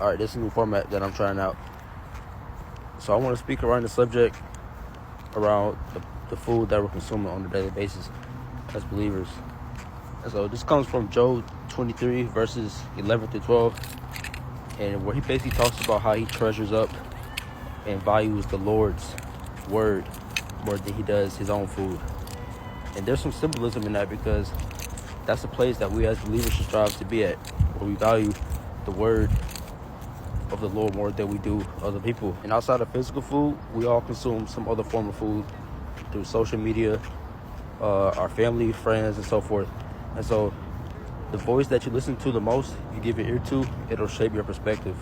All right, this is a new format that I'm trying out. So I want to speak around the subject around the food that we're consuming on a daily basis as believers. And so this comes from Job 23 verses 11 to 12, and where he basically talks about how he treasures up and values the Lord's word more than he does his own food. And there's some symbolism in that, because that's the place that we as believers should strive to be at, where we value the word of the Lord more than we do other people. And outside of physical food, we all consume some other form of food through social media, our family, friends, and so forth. And so the voice that you listen to the most, you give your ear to, it'll shape your perspective.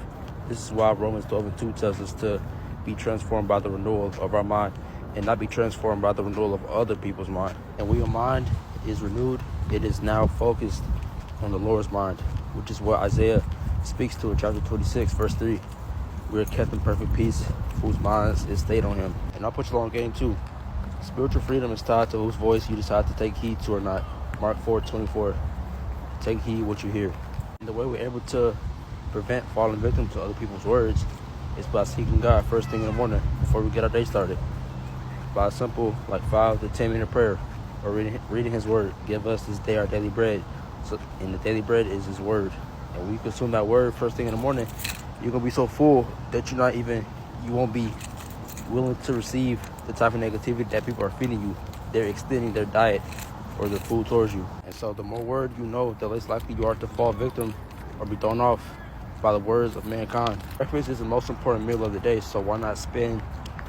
This is why Romans 12:2 tells us to be transformed by the renewal of our mind, and not be transformed by the renewal of other people's mind. And when your mind is renewed, it is now focused on the Lord's mind, which is what Isaiah speaks to in chapter 26, verse 3. We are kept in perfect peace, whose minds is stayed on him. And I'll put you along game 2. Spiritual freedom is tied to whose voice you decide to take heed to or not. Mark 4:24. Take heed what you hear. And the way we're able to prevent falling victim to other people's words is by seeking God first thing in the morning before we get our day started. By a simple 5 to 10 minute prayer, or reading his word. Give us this day our daily bread. And the daily bread is his word. And when you consume that word first thing in the morning, you're going to be so full that you won't be willing to receive the type of negativity that people are feeding you. They're extending their diet or their food towards you. And so the more word you know, the less likely you are to fall victim or be thrown off by the words of mankind. Breakfast is the most important meal of the day, so why not spend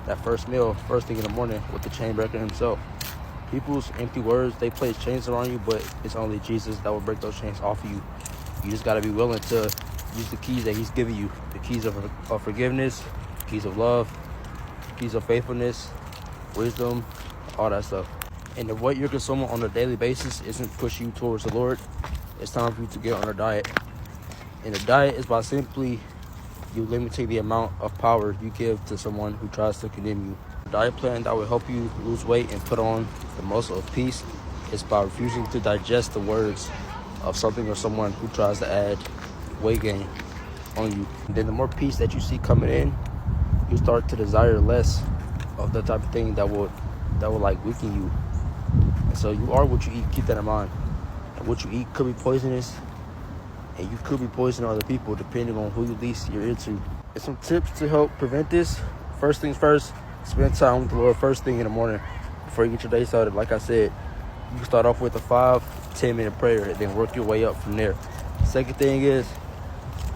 that first meal first thing in the morning with the chain breaker himself? People's empty words, they place chains around you, but it's only Jesus that will break those chains off of you. You just got to be willing to use the keys that he's giving you. The keys of forgiveness, keys of love, keys of faithfulness, wisdom, all that stuff. And if what you're consuming on a daily basis isn't pushing you towards the Lord, it's time for you to get on a diet. And the diet is by simply you limiting the amount of power you give to someone who tries to condemn you. A diet plan that will help you lose weight and put on the muscle of peace is by refusing to digest the words of something or someone who tries to add weight gain on you. And then the more peace that you see coming in, you start to desire less of the type of thing that will weaken you. And so you are what you eat. Keep that in mind. And what you eat could be poisonous, and you could be poisoning other people depending on who you lease your ear to. And some tips to help prevent this. First things first, spend time with the Lord first thing in the morning before you get your day started. Like I said, you can start off with a 5-10 minute prayer and then work your way up from there. Second thing is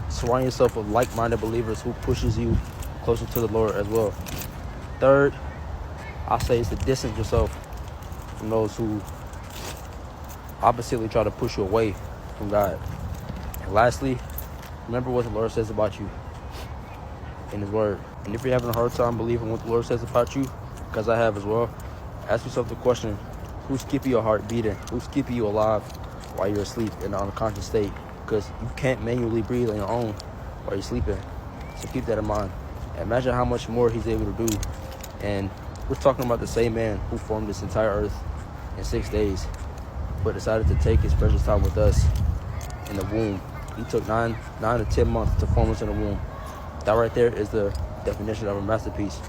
surround yourself with like-minded believers who pushes you closer to the Lord as well. Third, I'll say is to distance yourself from those who oppositely try to push you away from God. And lastly, remember what the Lord says about you in his word. And if you're having a hard time believing what the Lord says about you, because I have as well, ask yourself the question, who's keeping your heart beating? Who's keeping you alive while you're asleep in an unconscious state? Because you can't manually breathe on your own while you're sleeping. So keep that in mind. And imagine how much more he's able to do. And we're talking about the same man who formed this entire earth in 6 days, but decided to take his precious time with us in the womb. He took 9 to 10 months to form us in the womb. That right there is the definition of a masterpiece.